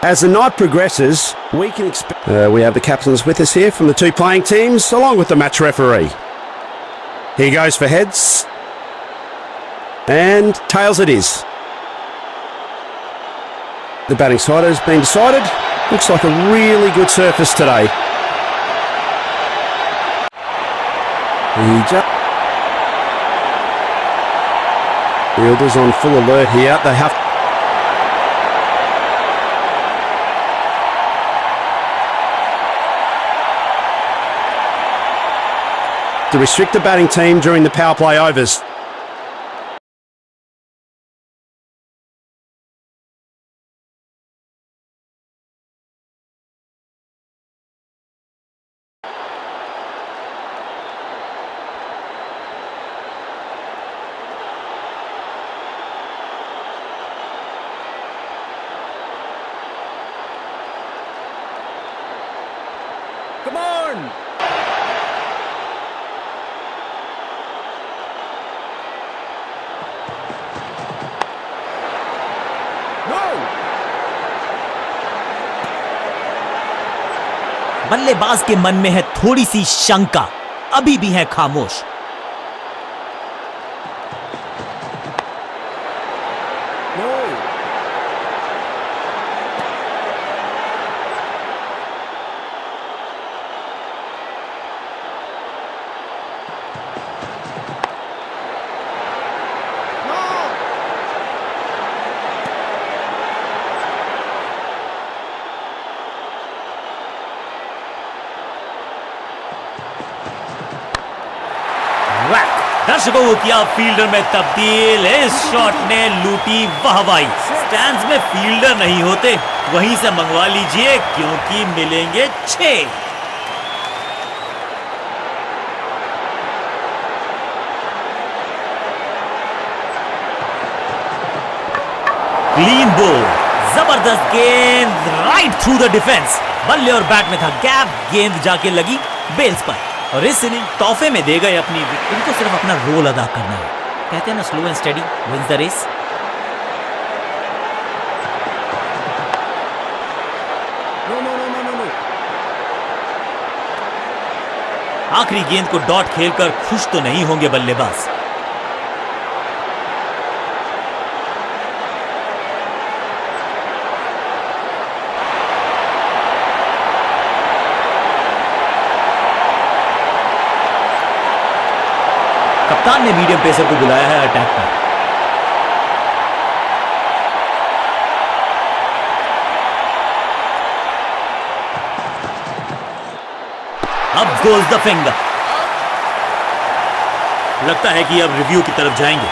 As the night progresses, we can expect... we have the captains with us here from the two playing teams, along with the match referee. He goes for heads. And tails it is. The batting side has been decided. Looks like a really good surface today. Fielders on full alert here. They have to restrict the batting team during the power play overs. Come on! No! बल्लेबाज के मन में है थोड़ी सी शंका, अभी भी है खामोश। दर्शकों को किया फील्डर में तब्दील। इस शॉट ने लूटी वाहवाही। स्टैंड्स में फील्डर नहीं होते, वहीं से मंगवा लीजिए क्योंकि मिलेंगे 6। क्लीन बोल, जबरदस्त गेंद राइट थ्रू द डिफेंस। बल्ले और बैट में था गैप, गेंद जाके लगी बेल्स पर और इस इनिंग तोहफे में दे गए अपनी। इनको सिर्फ अपना रोल अदा करना है। कहते हैं ना, slow and steady wins the race. आखिरी गेंद को डॉट खेलकर खुश तो नहीं होंगे बल्लेबाज। कप्तान ने मीडियम पेसर को बुलाया है अटैक पर। अब गोज द फिंगर। लगता है कि अब रिव्यू की तरफ जाएंगे।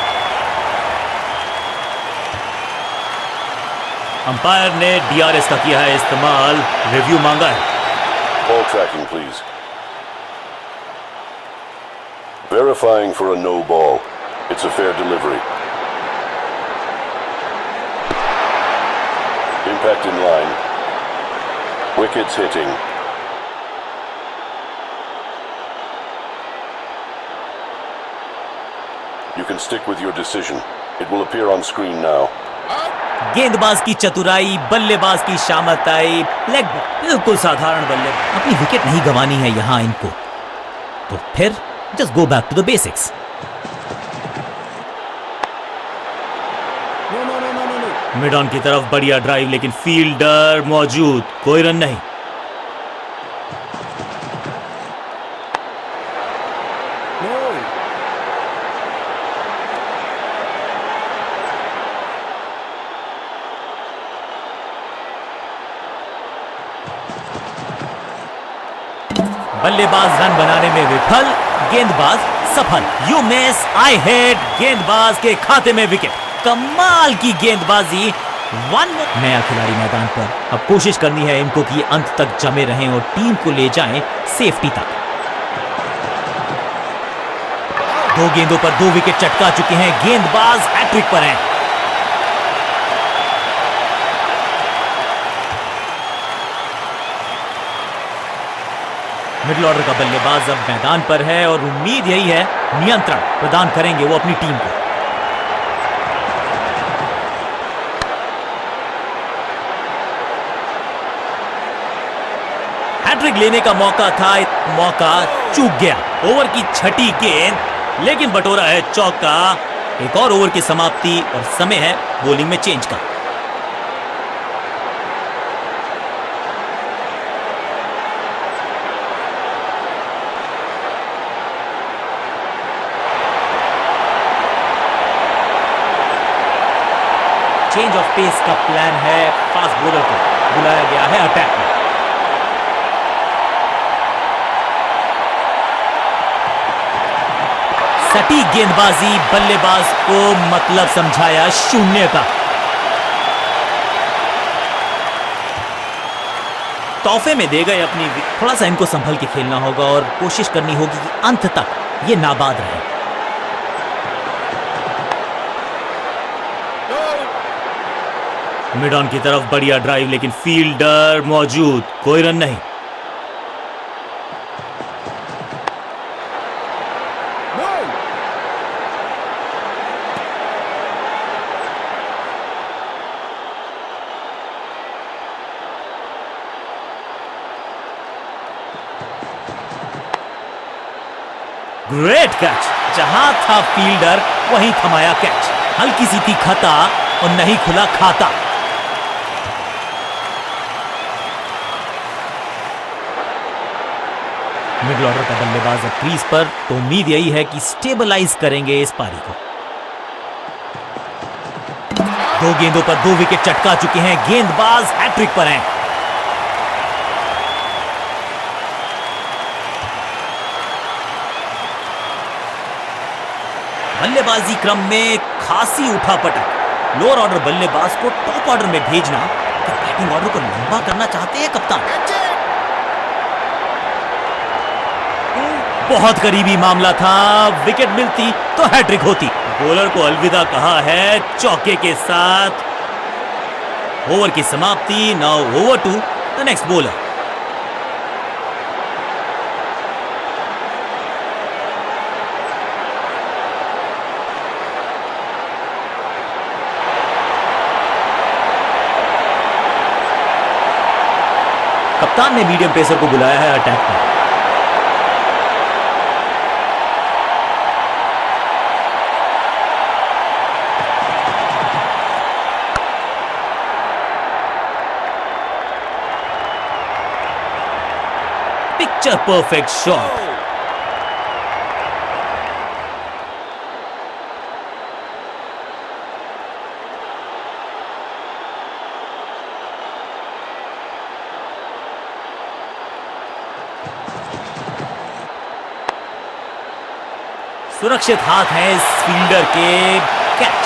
अंपायर ने डीआरएस का किया है इस्तेमाल, रिव्यू मांगा है। Ball tracking, please. Verifying for a no ball. It's a fair delivery. Impact in line. Wickets hitting. You can stick with your decision. It will appear on screen now. गेंदबाज की चतुराई, बल्लेबाज की शामताई, लेग बिल्कुल साधारण बल्ले। अपनी विकेट नहीं गंवानी है यहां इनको, तो फिर just go back to the basics. Mid on की तरफ बढ़िया ड्राइव, लेकिन फील्डर मौजूद, कोई रन नहीं। बल्लेबाज रन बनाने में विफल, गेंदबाज सफल। यू मिस, आई हिट, गेंदबाज के खाते में विकेट। कमाल की गेंदबाजी। नया खिलाड़ी मैदान पर, अब कोशिश करनी है इनको कि अंत तक जमे रहें और टीम को ले जाएं सेफ्टी तक। 2 गेंदों पर 2 विकेट चटका चुके हैं, गेंदबाज हैट्रिक पर हैं। मिडिल ऑर्डर का बल्लेबाज अब मैदान पर है और उम्मीद यही है नियंत्रण प्रदान करेंगे वो अपनी टीम को। लेग लेने का मौका था, मौका चूक गया। ओवर की छठी गेंद, लेकिन बटोरा है चौका। एक और ओवर की समाप्ति और समय है बॉलिंग में चेंज का। चेंज ऑफ पेस का प्लान है, फास्ट बॉलर को बुलाया गया है अटैक में। सटीक गेंदबाजी, बल्लेबाज को मतलब समझाया शून्य का। तोहफे में दे गए अपनी। थोड़ा सा इनको संभल के खेलना होगा और कोशिश करनी होगी कि अंत तक ये नाबाद रहे। मिड ऑन की तरफ बढ़िया ड्राइव, लेकिन फील्डर मौजूद, कोई रन नहीं। ग्रेट कैच, जहां था फील्डर वहीं थमाया कैच। हल्की सी थी खता और नहीं खुला खाता। मिडिल ऑर्डर का बल्लेबाज अब क्रीज पर, तो उम्मीद यही है कि स्टेबलाइज करेंगे इस पारी को। 2 गेंदों पर 2 विकेट चटका चुके हैं, गेंदबाज हैट्रिक पर हैं। बल्लेबाजी क्रम में खासी उठापटक। लोअर ऑर्डर बल्लेबाज को टॉप ऑर्डर में भेजना, तो बैटिंग ऑर्डर को लंबा करना चाहते हैं कप्तान। बहुत करीबी मामला था, विकेट मिलती तो हैट्रिक होती। बॉलर को अलविदा कहा है चौके के साथ। ओवर की समाप्ति, now over to the next bowler. कप्तान ने मीडियम पेसर को बुलाया है अटैक पर। Picture perfect shot. सुरक्षित हाथ है इस फील्डर के, कैच।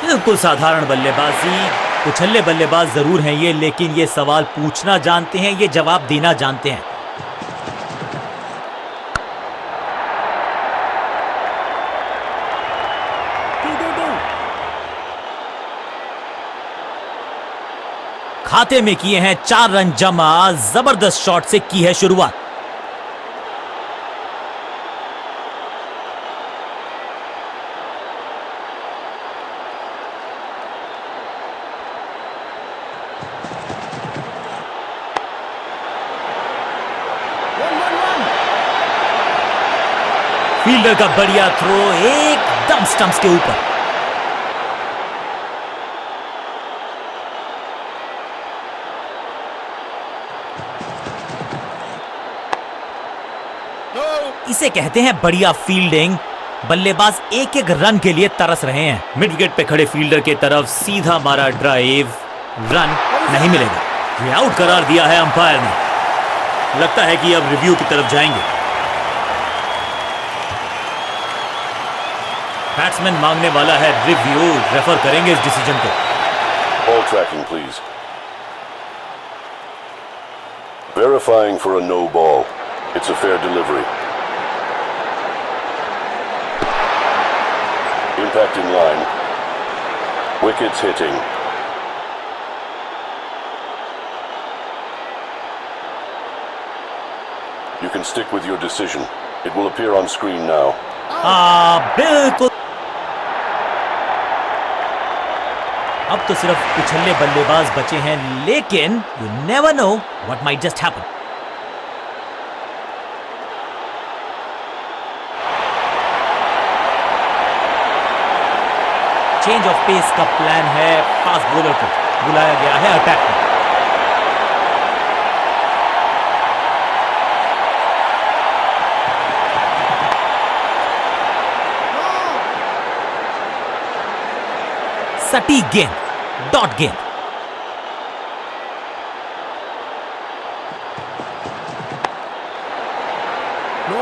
बिल्कुल साधारण बल्लेबाजी, उछल्ले बल्लेबाज जरूर हैं ये, लेकिन ये सवाल पूछना जानते हैं, ये जवाब देना जानते हैं। खाते में किए हैं 4 रन जमा, जबरदस्त शॉट से की है शुरुआत। फील्डर का बढ़िया थ्रो, एकदम स्टंप्स के ऊपर। इसे कहते हैं बढ़िया फील्डिंग। बल्लेबाज एक एक रन के लिए तरस रहे हैं। मिड विकेट पे खड़े फील्डर की तरफ सीधा मारा ड्राइव, रन नहीं मिलेगा। ये आउट करार दिया है अंपायर ने। लगता है कि अब रिव्यू की तरफ जाएंगे। बैट्समैन मांगने वाला है रिव्यू, रेफर करेंगे इस डिसीजन को। Ball tracking, please. Verifying for a no ball. It's a fair delivery. Impact in line. Wickets hitting. You can stick with your decision. It will appear on screen now. बिल्कुल अब तो सिर्फ पिछले बल्लेबाज बचे हैं, लेकिन you never know what might just happen. Change of pace का प्लान है, फास्ट बॉलर को बुलाया गया है अटैक में। सटीक गेंद, डॉट गेंद। No.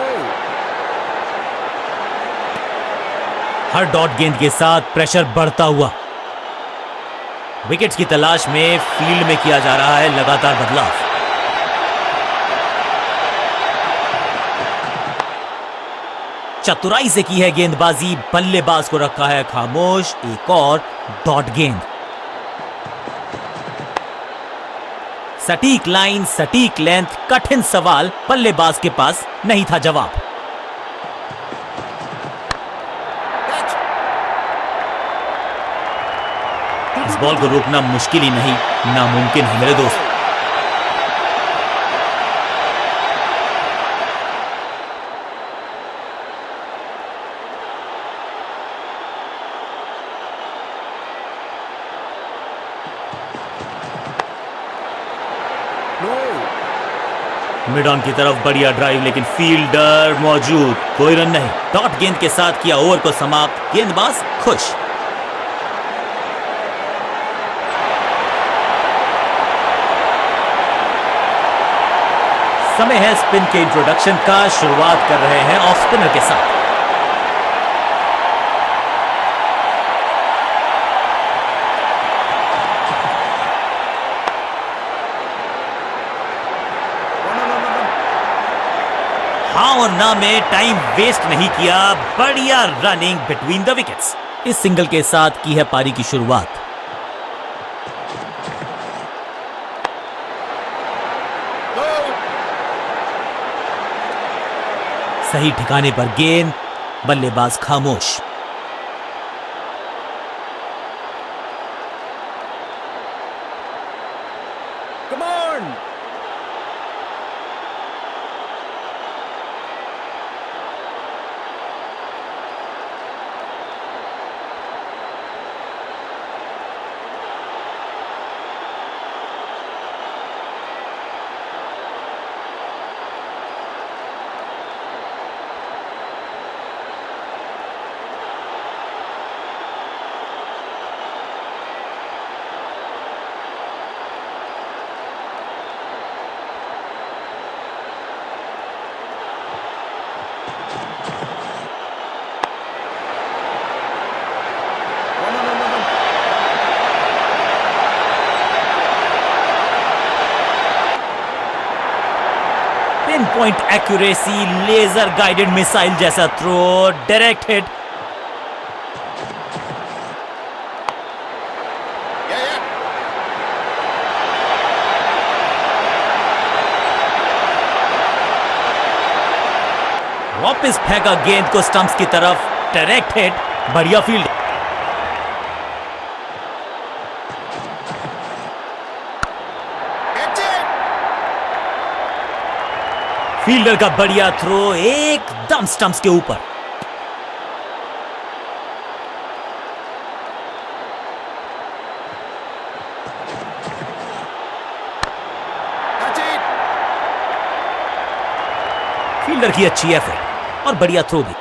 हर डॉट गेंद के साथ प्रेशर बढ़ता हुआ। विकेट्स की तलाश में फील्ड में किया जा रहा है लगातार बदलाव। चतुराई से की है गेंदबाजी, बल्लेबाज को रखा है खामोश। एक और डॉट गेंद। सटीक लाइन, सटीक लेंथ, कठिन सवाल, बल्लेबाज के पास नहीं था जवाब। Catch. इस बॉल को रोकना मुश्किल ही नहीं, नामुमकिन है मेरे दोस्त। No. मिड ऑन की तरफ बढ़िया ड्राइव, लेकिन फील्डर मौजूद, कोई रन नहीं। डॉट गेंद के साथ किया ओवर को समाप्त, गेंदबाज खुश। समय है स्पिन के इंट्रोडक्शन का। शुरुआत कर रहे हैं ऑफ स्पिनर के साथ। हाँ और ना में टाइम वेस्ट नहीं किया, बढ़िया रनिंग बिटवीन द विकेट्स। इस सिंगल के साथ की है पारी की शुरुआत। No. सही ठिकाने पर गेंद, बल्लेबाज खामोश। Come on. Pinpoint accuracy, laser guided missile जैसा throw, direct hit. Yeah, yeah. वापस फेंका गेंद को स्टंप्स की तरफ, डायरेक्ट हिट, बढ़िया फील्ड। Catch it. फील्डर का बढ़िया थ्रो, एकदम स्टंप्स के ऊपर। Catch it. फील्डर की अच्छी एफर्ट और बढ़िया थ्रो भी।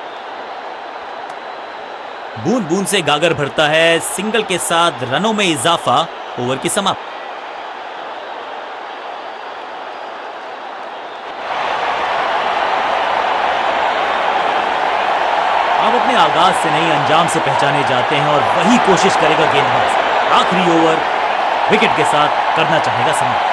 बूंद बूंद से गागर भरता है, सिंगल के साथ रनों में इजाफा, ओवर की समाप्ति। अब अपने आगाज से नहीं अंजाम से पहचाने जाते हैं और वही कोशिश करेगा गेंदबाज। आखिरी ओवर विकेट के साथ करना चाहेगा समाप्त।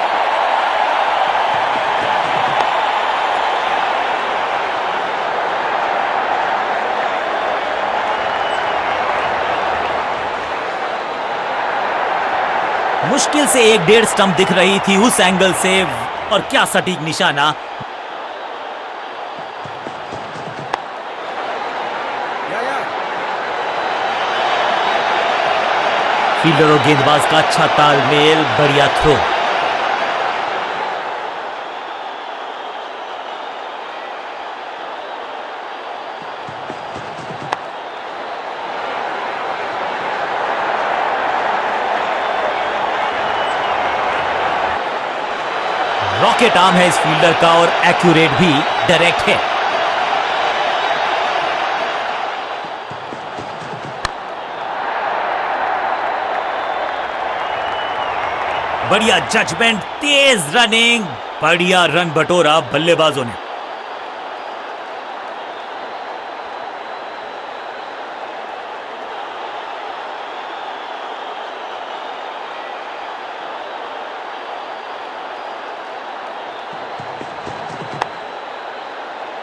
मुश्किल से 1-1.5 स्टंप दिख रही थी उस एंगल से, और क्या सटीक निशाना। Yeah, yeah. फील्डर और गेंदबाज का अच्छा तालमेल, बढ़िया थ्रो। रॉकेट आर्म है इस फील्डर का और एक्यूरेट भी, डायरेक्ट है। बढ़िया जजमेंट, तेज रनिंग, बढ़िया रन बटोरा बल्लेबाजों ने।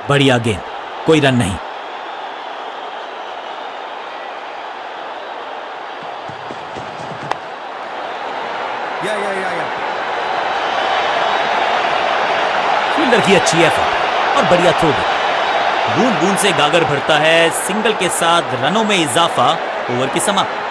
बढ़िया गेंद, कोई रन नहीं। या फील्डर की अच्छी एफर्ट और बढ़िया थ्रो भी। बूंद बूंद से गागर भरता है, सिंगल के साथ रनों में इजाफा, ओवर की समाप्ति।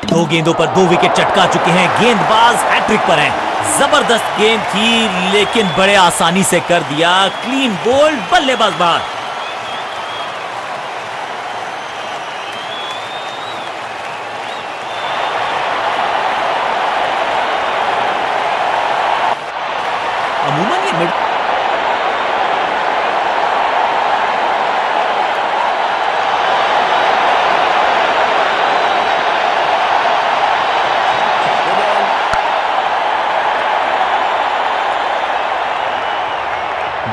दो गेंदों पर 2 विकेट चटका चुके हैं, गेंदबाज हैट्रिक पर हैं। जबरदस्त गेंद थी लेकिन बड़े आसानी से कर दिया, क्लीन बोल्ड, बल्लेबाज बाहर। अमूमन ये मिड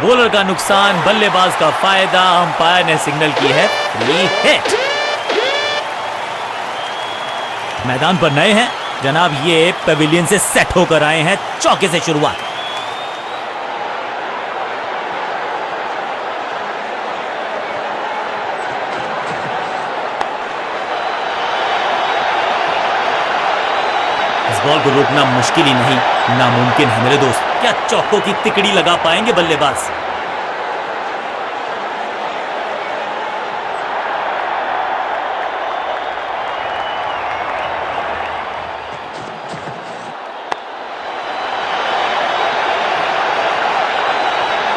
बॉलर का नुकसान, बल्लेबाज का फायदा, अंपायर ने सिग्नल की है फ्री हिट। मैदान पर नए हैं जनाब, ये पेविलियन से सेट होकर आए हैं, चौके से शुरुआत। इस बॉल को रोकना मुश्किल ही नहीं, नामुमकिन है मेरे दोस्त। क्या चौकों की तिकड़ी लगा पाएंगे बल्लेबाज?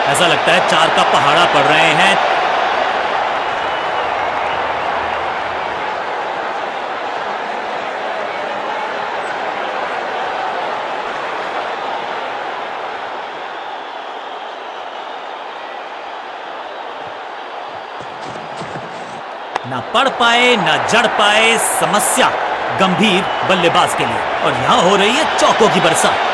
ऐसा लगता है 4 का पहाड़ा पड़ रहे हैं। ना पढ़ पाए ना जड़ पाए, समस्या गंभीर बल्लेबाज के लिए, और यहां हो रही है चौकों की बरसात।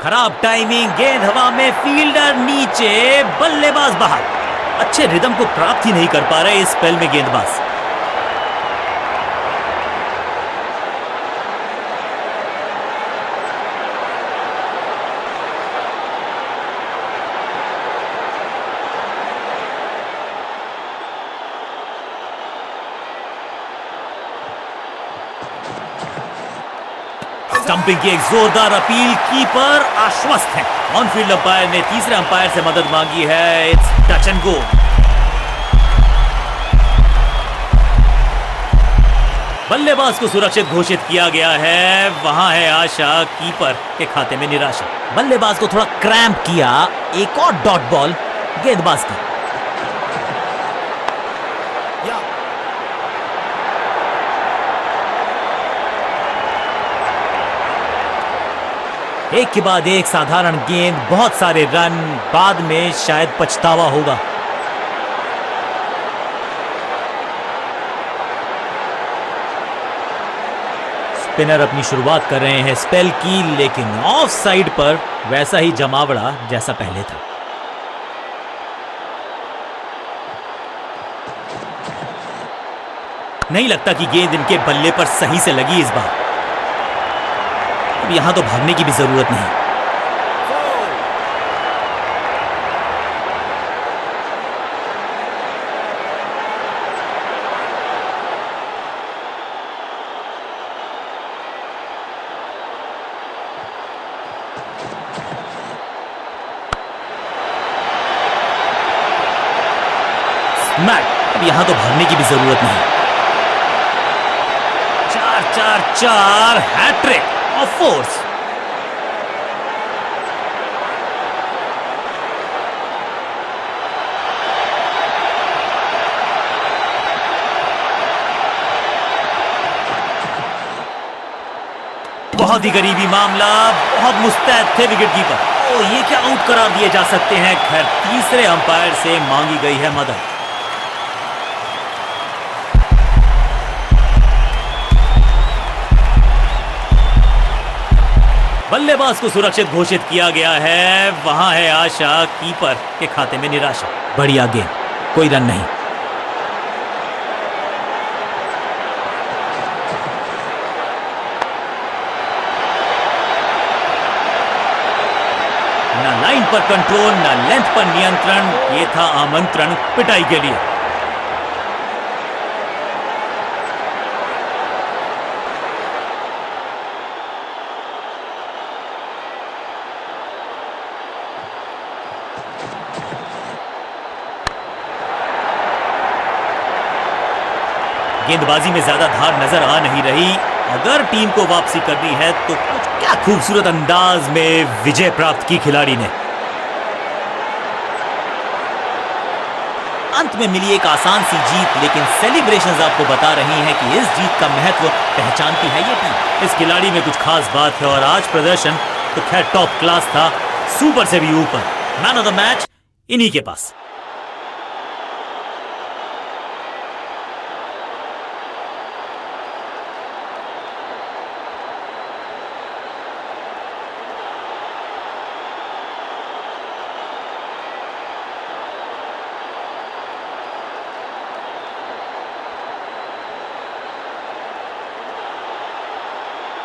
खराब टाइमिंग, गेंद हवा में, फील्डर नीचे, बल्लेबाज बाहर। अच्छे रिदम को प्राप्त ही नहीं कर पा रहे इस स्पेल में गेंदबाज। स्टंपिंग की एक जोरदार अपील, कीपर आश्वस्त है। ऑन फील्ड अंपायर ने तीसरे अंपायर से मदद मांगी है, इट्स टच एंड गो। बल्लेबाज को सुरक्षित घोषित किया गया है, वहां है आशा, कीपर के खाते में निराशा। बल्लेबाज को थोड़ा क्रैम्प किया, एक और डॉट बॉल गेंदबाज की। एक के बाद एक साधारण गेंद, बहुत सारे रन, बाद में शायद पछतावा होगा। स्पिनर अपनी शुरुआत कर रहे हैं स्पेल की, लेकिन ऑफ साइड पर वैसा ही जमावड़ा जैसा पहले था। नहीं लगता कि गेंद इनके बल्ले पर सही से लगी इस बार। अब यहां तो भागने की भी जरूरत नहीं। मैट, अब यहां तो भागने की भी जरूरत नहीं। 4-4-4 हैट्रिक ऑफ फोर्स। बहुत ही करीबी मामला, बहुत मुस्तैद थे विकेट कीपर। ओ, ये क्या आउट करार दिए जा सकते हैं। खैर, तीसरे अंपायर से मांगी गई है मदद। बल्लेबाज को सुरक्षित घोषित किया गया है। वहां है आशा, कीपर के खाते में निराशा। बढ़िया गेंद, कोई रन नहीं। ना लाइन पर कंट्रोल, ना लेंथ पर नियंत्रण। ये था आमंत्रण पिटाई के लिए। गेंदबाजी में ज्यादा धार नजर आ नहीं रही। अगर टीम को वापसी करनी है तो कुछ क्या खूबसूरत अंदाज में विजय प्राप्त की खिलाड़ी ने। अंत में मिली एक आसान सी जीत, लेकिन सेलिब्रेशंस आपको बता रही हैं कि इस जीत का महत्व पहचानती है ये टीम। इस खिलाड़ी में कुछ खास बात है और आज प्रदर्शन तो खैर टॉप क्लास था, सुपर से भी ऊपर। मैन ऑफ द मैच इन्हीं के पास।